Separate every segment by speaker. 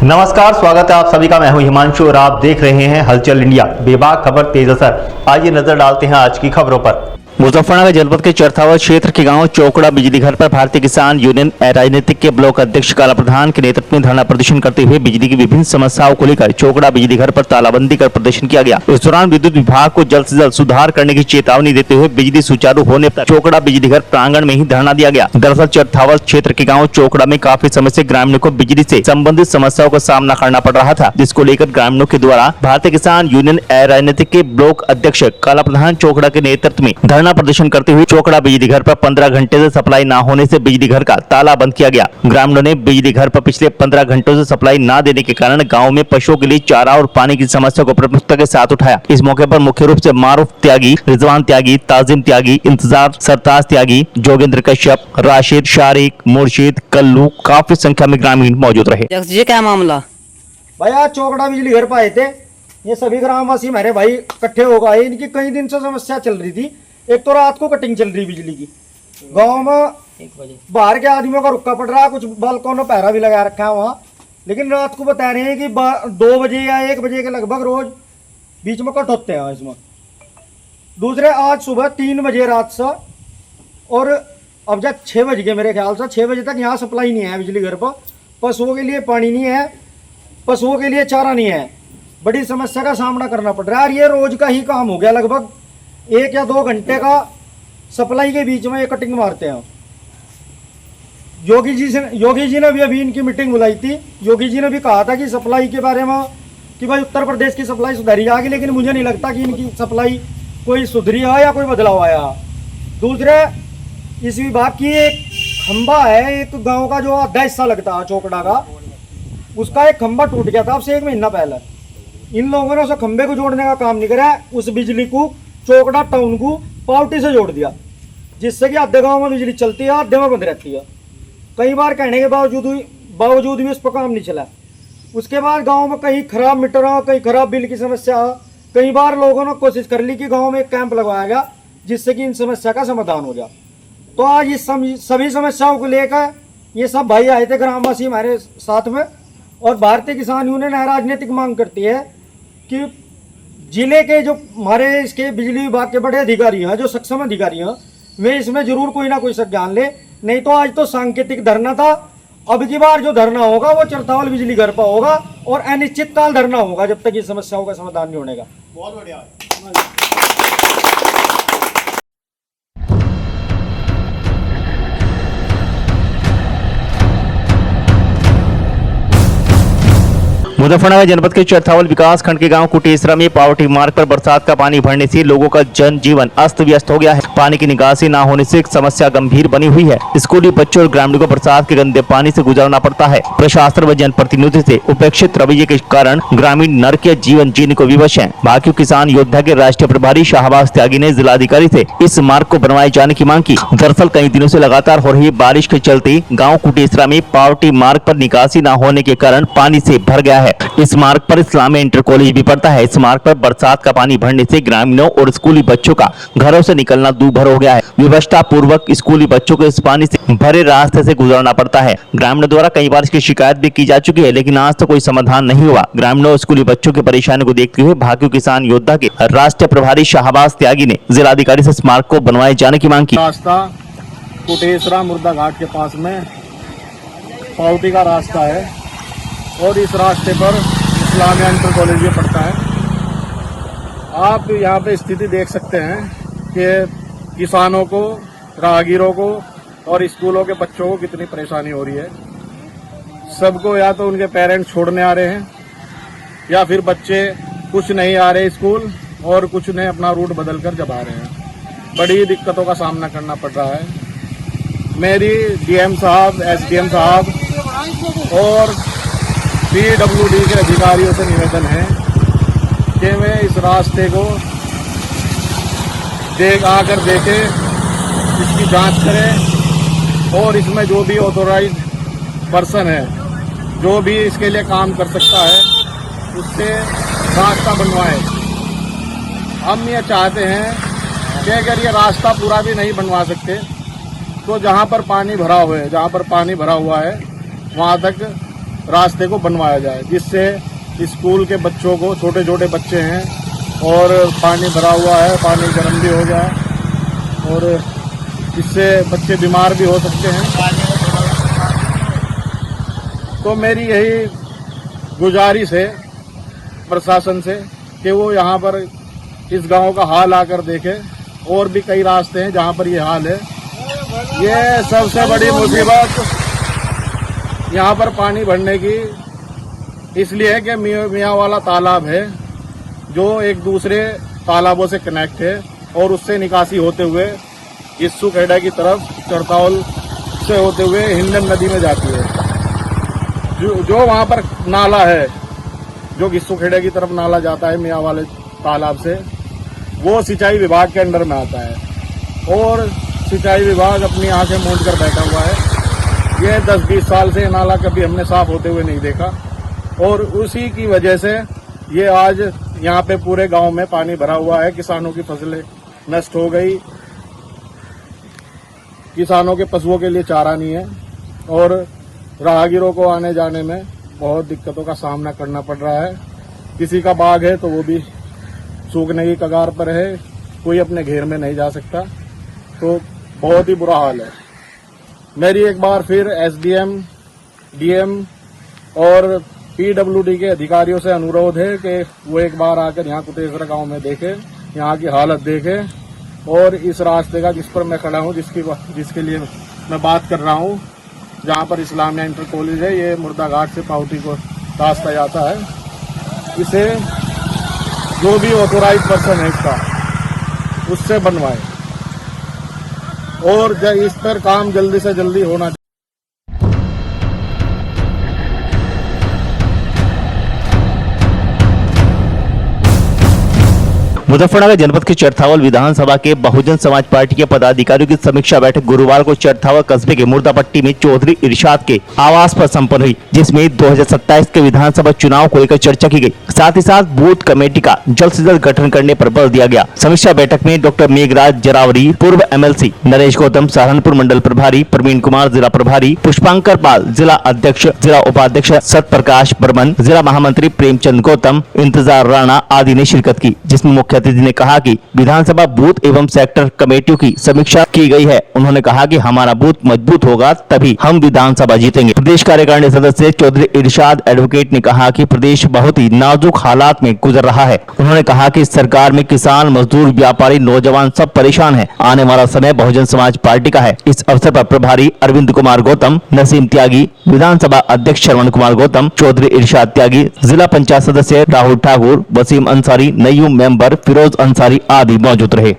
Speaker 1: नमस्कार, स्वागत है आप सभी का। मैं हूं हिमांशु और आप देख रहे हैं हलचल इंडिया। बेबाक खबर तेज असर। आइए नजर डालते हैं आज की खबरों पर। मुजफ्फरनगर जनपद के चरथावल क्षेत्र के गांव चौकड़ा बिजली घर पर भारतीय किसान यूनियन राजनीतिक के ब्लॉक अध्यक्ष काला प्रधान के नेतृत्व में धरना प्रदर्शन करते हुए बिजली की विभिन्न समस्याओं को लेकर चौकड़ा बिजली घर पर तालाबंदी कर प्रदर्शन किया गया। इस दौरान विद्युत विभाग को जल्द से जल्द सुधार करने की चेतावनी देते हुए बिजली सुचारू होने पर चौकड़ा बिजली घर प्रांगण में ही धरना दिया गया। दरअसल चरथावल क्षेत्र के गाँव चौकड़ा में काफी समय से ग्रामीणों को बिजली से संबंधित समस्याओं का सामना करना पड़ रहा था, जिसको लेकर ग्रामीणों के द्वारा भारतीय किसान यूनियन राजनीतिक के ब्लॉक अध्यक्ष काला प्रधान चौकड़ा के नेतृत्व में धरना प्रदर्शन करते हुए चौकड़ा बिजली घर पर 15 घंटे से सप्लाई न होने से बिजली घर का ताला बंद किया गया। ग्रामीणों ने बिजली घर पर पिछले 15 घंटों से सप्लाई न देने के कारण गांव में पशुओं के लिए चारा और पानी की समस्या को प्राथमिकता के साथ उठाया। इस मौके पर मुख्य रूप से मारूफ त्यागी, रिजवान त्यागी, ताजिम त्यागी, इंतजार सरताज त्यागी, जोगेंद्र कश्यप, राशिद, शारिक, मुर्शिद, कल्लू काफी संख्या में ग्रामीण मौजूद रहे।
Speaker 2: ये क्या मामला
Speaker 3: भाई? आज चौकड़ा बिजली घर पाए थे, ये सभी ग्रामवासी मेरे भाई इकट्ठे हो गए। इनकी कई दिन से समस्या चल रही थी। एक तो रात को कटिंग चल रही बिजली की, गांव में बाहर के आदमियों का रुक्का पड़ रहा, कुछ बालकों ने पहरा भी लगा रखा है वहाँ, लेकिन रात को बता रहे हैं कि 2 बजे या 1 बजे के लगभग रोज बीच में कट होते हैं इसमें। दूसरे आज सुबह 3 बजे रात से और अब जब 6 बज गए मेरे ख्याल से 6 बजे तक यहाँ सप्लाई नहीं है बिजली घर पर। पशुओं के लिए पानी नहीं है, पशुओं के लिए चारा नहीं है। बड़ी समस्या का सामना करना पड़ रहा है। और ये रोज का ही काम हो गया, लगभग 1 या 2 घंटे का सप्लाई के बीच में ये कटिंग मारते हैं। योगी जी ने भी अभी इनकी मीटिंग बुलाई थी। योगी जी ने भी कहा था कि सप्लाई के बारे में कि भाई उत्तर प्रदेश की सप्लाई सुधरी जाएगी, लेकिन मुझे नहीं लगता कि इनकी सप्लाई कोई सुधरी है या कोई बदलाव आया। दूसरे, इस विभाग की एक खंबा है, एक गाँव का जो आधा हिस्सा लगता है चौकड़ा का, उसका एक खंबा टूट गया था अब से 1 महीना पहले। इन लोगों ने उस खंबे को जोड़ने का काम नहीं करा, उस बिजली को चौकड़ा टाउन को पावटी से जोड़ दिया, जिससे कि आधे गांव में बिजली चलती है, आधे में बंद रहती है। कई बार कहने के बावजूद भी उस पर काम नहीं चला। उसके बाद गांव में कहीं खराब मीटर, कहीं खराब बिल की समस्या। कई बार लोगों ने कोशिश कर ली कि गाँव में एक कैंप लगवाया गया, जिससे कि इन समस्या का समाधान हो गया। तो आज इस सभी समस्याओं को लेकर ये सब भाई आए थे, ग्रामवासी हमारे साथ में। और भारतीय किसान यूनियन राजनीतिक मांग करती है कि जिले के जो हमारे इसके बिजली विभाग के बड़े अधिकारी हैं, जो सक्षम अधिकारी हैं, वे इसमें जरूर कोई ना कोई संज्ञान ले। नहीं तो आज तो सांकेतिक धरना था, अब की बार जो धरना होगा वो चरथावल बिजली घर पर होगा और अनिश्चितकाल धरना होगा जब तक इस समस्याओं का समाधान नहीं होने का। बहुत बढ़िया।
Speaker 1: मुजफ्फरनगर जनपद के चरथावल विकास खंड के गांव कुटेसरा में पावर्टी मार्ग पर बरसात का पानी भरने से लोगों का जनजीवन अस्त व्यस्त हो गया है। पानी की निकासी न होने से समस्या गंभीर बनी हुई है। स्कूली बच्चों और ग्रामीणों को बरसात के गंदे पानी से गुजरना पड़ता है। प्रशासन व जनप्रतिनिधि से उपेक्षित रवैये के कारण ग्रामीण नरकीय जीवन जीने को विवश है। भाकियू किसान योद्धा के राष्ट्रीय प्रभारी शाहबाज त्यागी ने जिलाधिकारी से इस मार्ग को बनवाए जाने की मांग की। दरअसल कई दिनों से लगातार हो रही बारिश के चलते गाँव कुटेसरा में पावर्टी मार्ग पर निकासी न होने के कारण पानी से भर गया है। इस मार्ग पर इस्लामिया इंटर कॉलेज भी पड़ता है। इस मार्ग पर बरसात का पानी भरने से ग्रामीणों और स्कूली बच्चों का घरों से निकलना दूभर हो गया है। विवशता पूर्वक स्कूली बच्चों को इस पानी से भरे रास्ते से गुजरना पड़ता है। ग्रामीणों द्वारा कई बार इसकी शिकायत भी की जा चुकी है, लेकिन आज तक कोई समाधान नहीं हुआ। ग्रामीणों और स्कूली बच्चों की परेशानी को देखते हुए भाकियू किसान योद्धा के राष्ट्रीय प्रभारी शाहबाज त्यागी ने जिलाधिकारी से इस मार्ग को बनवाए जाने की मांग की।
Speaker 4: रास्ता कुटेसरा मुर्दा घाट के पास में पावटी का रास्ता है और इस रास्ते पर इस्लामिया इंटर कॉलेज भी पड़ता है। आप यहाँ पे स्थिति देख सकते हैं कि किसानों को, राहगीरों को और स्कूलों के बच्चों को कितनी परेशानी हो रही है। सबको या तो उनके पेरेंट्स छोड़ने आ रहे हैं या फिर बच्चे कुछ नहीं आ रहे स्कूल और कुछ ने अपना रूट बदल कर जब आ रहे हैं। बड़ी दिक्कतों का सामना करना पड़ रहा है। मेरी डीएम साहब, एसडीएम साहब और पीडब्ल्यूडी के अधिकारियों से निवेदन है कि वे इस रास्ते को आकर देखें, इसकी जांच करें और इसमें जो भी ऑथोराइज्ड पर्सन है, जो भी इसके लिए काम कर सकता है, उससे रास्ता बनवाए। हम ये चाहते हैं कि अगर ये रास्ता पूरा भी नहीं बनवा सकते तो जहाँ पर पानी भरा हुआ है, वहाँ तक रास्ते को बनवाया जाए, जिससे स्कूल के बच्चों को, छोटे छोटे बच्चे हैं और पानी भरा हुआ है, पानी गर्म भी हो जाए और इससे बच्चे बीमार भी हो सकते हैं। तो मेरी यही गुजारिश है प्रशासन से कि वो यहाँ पर इस गांव का हाल आकर देखे। और भी कई रास्ते हैं जहाँ पर ये हाल है। ये सबसे बड़ी मुसीबत यहाँ पर पानी भरने की इसलिए है कि मियाँ वाला तालाब है जो एक दूसरे तालाबों से कनेक्ट है और उससे निकासी होते हुए इस्सू खेड़ा की तरफ चरतावल से होते हुए हिंडन नदी में जाती है। जो वहाँ पर नाला है, जो गिस्सू खेड़े की तरफ नाला जाता है मियाँ वाले तालाब से, वो सिंचाई विभाग के अंडर में आता है और सिंचाई विभाग अपनी आंखें मूंद कर बैठा हुआ है। ये 10-20 साल से नाला कभी हमने साफ होते हुए नहीं देखा और उसी की वजह से ये आज यहाँ पे पूरे गांव में पानी भरा हुआ है। किसानों की फसलें नष्ट हो गई, किसानों के पशुओं के लिए चारा नहीं है और राहगीरों को आने जाने में बहुत दिक्कतों का सामना करना पड़ रहा है। किसी का बाग है तो वो भी सूखने की कगार पर है, कोई अपने घेर में नहीं जा सकता। तो बहुत ही बुरा हाल है। मेरी एक बार फिर एसडीएम, डीएम और पीडब्ल्यूडी के अधिकारियों से अनुरोध है कि वो एक बार आकर यहाँ कुटेसरा गांव में देखें, यहाँ की हालत देखें और इस रास्ते का, जिस पर मैं खड़ा हूँ, जिसके लिए मैं बात कर रहा हूँ, जहाँ पर इस्लामिया इंटर कॉलेज है, ये मुर्दा घाट से पाउटी को रास्ता जाता है, इसे जो भी ऑथोराइज पर्सन है इसका उससे बनवाए और इस पर काम जल्दी से जल्दी होना चाहिए।
Speaker 1: मुजफ्फरनगर जनपद के चरथावल विधानसभा के बहुजन समाज पार्टी के पदाधिकारियों की समीक्षा बैठक गुरुवार को चरथावल कस्बे के मुर्दापट्टी में चौधरी इरशाद के आवास पर संपन्न हुई, जिसमें 2027 के विधानसभा चुनाव को लेकर चर्चा की गई। साथ ही साथ बूथ कमेटी का जल्द से जल्द गठन करने पर बल दिया गया। समीक्षा बैठक में डॉक्टर मेघराज जरावरी, पूर्व एमएलसी नरेश गौतम, सहारनपुर मंडल प्रभारी प्रवीण कुमार, जिला प्रभारी पुष्पांकर पाल, जिला अध्यक्ष, जिला उपाध्यक्ष सतप्रकाश बर्मन, जिला महामंत्री प्रेमचंद गौतम, इंतजार राणा आदि ने शिरकत की। जिसमें मुख्य अतिथि ने कहा कि विधानसभा बूथ एवं सेक्टर कमेटियों की समीक्षा की गई है। उन्होंने कहा कि हमारा बूथ मजबूत होगा तभी हम विधानसभा जीतेंगे। प्रदेश कार्यकारिणी सदस्य चौधरी इरशाद एडवोकेट ने कहा कि प्रदेश बहुत ही नाजुक हालात में गुजर रहा है। उन्होंने कहा कि सरकार में किसान, मजदूर, व्यापारी, नौजवान सब परेशान है। आने वाला समय बहुजन समाज पार्टी का है। इस अवसर पर प्रभारी अरविंद कुमार गौतम, नसीम त्यागी, विधानसभा अध्यक्ष श्रवण कुमार गौतम, चौधरी इरशाद त्यागी, जिला पंचायत सदस्य राहुल ठाकुर, वसीम अंसारी, नईम मेंबर फिरोज अंसारी आदि मौजूद रहे।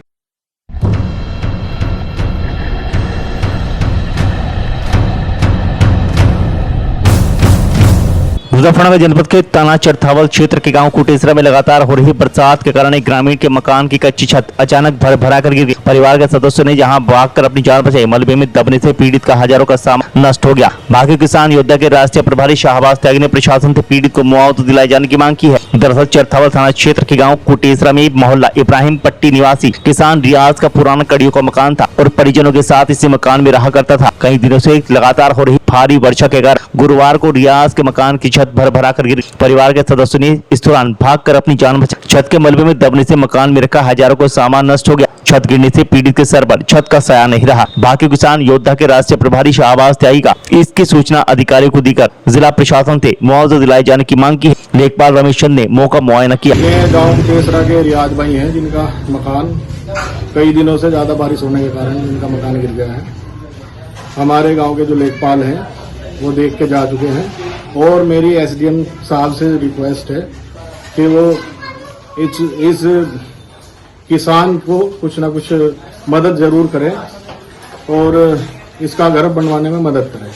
Speaker 1: मुजफ्फरनगर जनपद के ताना चरथावल क्षेत्र के गांव कुटेसरा में लगातार हो रही बरसात के कारण एक ग्रामीण के मकान की कच्ची छत अचानक भरा कर गिर गई। परिवार के सदस्यों ने जहां भागकर अपनी जान बचाई, मलबे में दबने से पीड़ित का हजारों का सामान नष्ट हो गया। भाग्य किसान योद्धा के राष्ट्रीय प्रभारी शाहबाज त्यागी ने प्रशासन से पीड़ित को मुआवजा दिलाए जाने की मांग की है। दरअसल चरथावल थाना क्षेत्र के गाँव कुटेसरा में मोहल्ला इब्राहिम पट्टी निवासी किसान रियाज का पुराना कड़ियों का मकान था और परिजनों के साथ इसी मकान में रहा करता था। कई दिनों से लगातार हो रही भारी वर्षा के कारण गुरुवार को रियाज के मकान की छत भरा कर गिरी। परिवार के सदस्यों ने इस दौरान भागकर अपनी जान बचाई। छत के मलबे में दबने से मकान में रखा हजारों का सामान नष्ट हो गया। छत गिरने से पीड़ित के सर पर छत का साया नहीं रहा। बाकी किसान योद्धा के राष्ट्रीय प्रभारी शाहबाज त्यागी का इसकी सूचना अधिकारियों को देकर जिला प्रशासन से मुआवजा दिलाए जाने की मांग की है। लेखपाल रमेश चंद ने मौका मुआयना किया।
Speaker 4: गाँव कुटेसरा के रियाज भाई हैं, जिनका मकान कई दिनों से ज्यादा बारिश होने के कारण जिनका मकान गिर गया है। हमारे गांव के जो लेखपाल हैं वो देख के जा चुके हैं और मेरी एसडीएम साहब से रिक्वेस्ट है कि वो इस किसान को कुछ ना कुछ मदद जरूर करें और इसका घर बनवाने में मदद करें।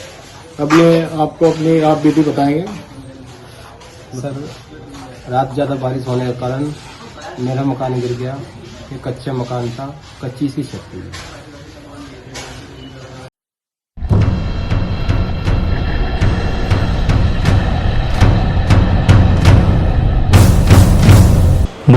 Speaker 4: अब ये आपको अपनी आप बीती बताएंगे।
Speaker 2: सर, रात ज़्यादा बारिश होने के कारण मेरा मकान गिर गया। ये कच्चा मकान था, कच्ची सी छत थी।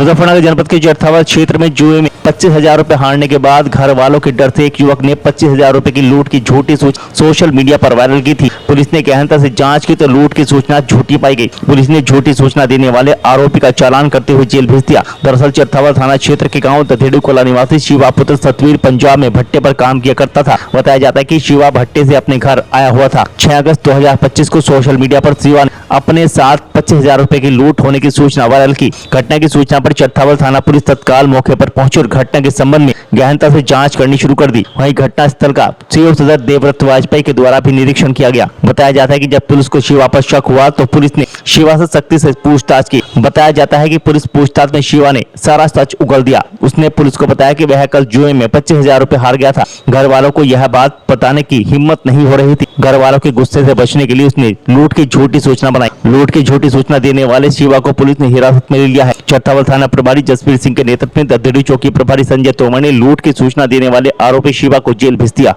Speaker 1: मुजफ्फरनगर जनपद के जरथावल क्षेत्र में जुए में 25,000 रुपए हारने के बाद घर वालों के डर से एक युवक ने 25,000 रुपए की लूट की झूठी सोशल मीडिया पर वायरल की थी। पुलिस ने गहनता से जांच की तो लूट की सूचना झूठी पाई गई। पुलिस ने झूठी सूचना देने वाले आरोपी का चालान करते हुए जेल भेज दिया। दरअसल जरथावल थाना क्षेत्र के गाँव दधेड़ू कोला निवासी शिवा पुत्र सतवीर पंजाब में भट्टे पर काम किया करता था। बताया जाता है कि शिवा भट्टे से अपने घर आया हुआ था। 6 अगस्त 2025 को सोशल मीडिया पर शिवा ने अपने साथ 25,000 रुपए की लूट होने की सूचना वायरल की। घटना की सूचना पर जरथावल थाना पुलिस तत्काल मौके पर पहुंची और घटना के संबंध में गहनता से जांच करनी शुरू कर दी। वहीं घटना स्थल का सीओ सदर देवव्रत वाजपेयी के द्वारा भी निरीक्षण किया गया। बताया जाता है कि जब पुलिस को शिवा पर शक हुआ तो पुलिस ने शिवा से सख्ती से पूछताछ की। बताया जाता है कि पुलिस पूछताछ में शिवा ने सारा सच उगल दिया। उसने पुलिस को बताया कि वह कल जुए में 25,000 रुपए हार गया था। घर वालों को यह बात बताने की हिम्मत नहीं हो रही थी। घर वालों के गुस्से से बचने के लिए उसने लूट की झूठी सूचना बनाई। लूट की झूठी सूचना देने वाले शिवा को पुलिस ने हिरासत में ले लिया है। जरथावल थाना प्रभारी जसवीर सिंह के नेतृत्व में दधेड़ू चौकी प्रभारी संजय तोमर ने लूट की सूचना देने वाले आरोपी शिवा को जेल भेज दिया।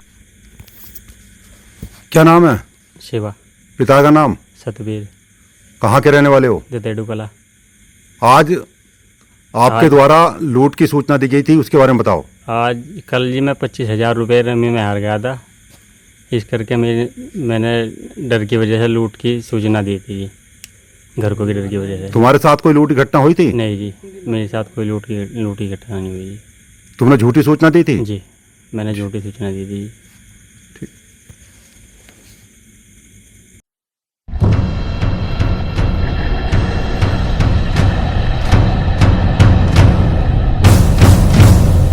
Speaker 5: क्या नाम है?
Speaker 6: शिवा।
Speaker 5: पिता का नाम?
Speaker 6: सतवीर।
Speaker 5: कहाँ के रहने वाले हो?
Speaker 6: दधेड़ू कला।
Speaker 5: आज आपके द्वारा लूट की सूचना दी गई थी, उसके बारे में बताओ।
Speaker 6: आज कल जी मैं 25,000 रुपये रमी में हार गया था। इस करके मैंने डर की वजह से लूट की सूचना दी थी जी, घर को की डर की वजह से।
Speaker 5: तुम्हारे साथ कोई लूट की घटना हुई थी?
Speaker 6: नहीं जी, मेरे साथ कोई लूट की घटना नहीं हुई जी।
Speaker 5: तुमने झूठी सूचना दी थी?
Speaker 6: जी, मैंने झूठी सूचना दी थी।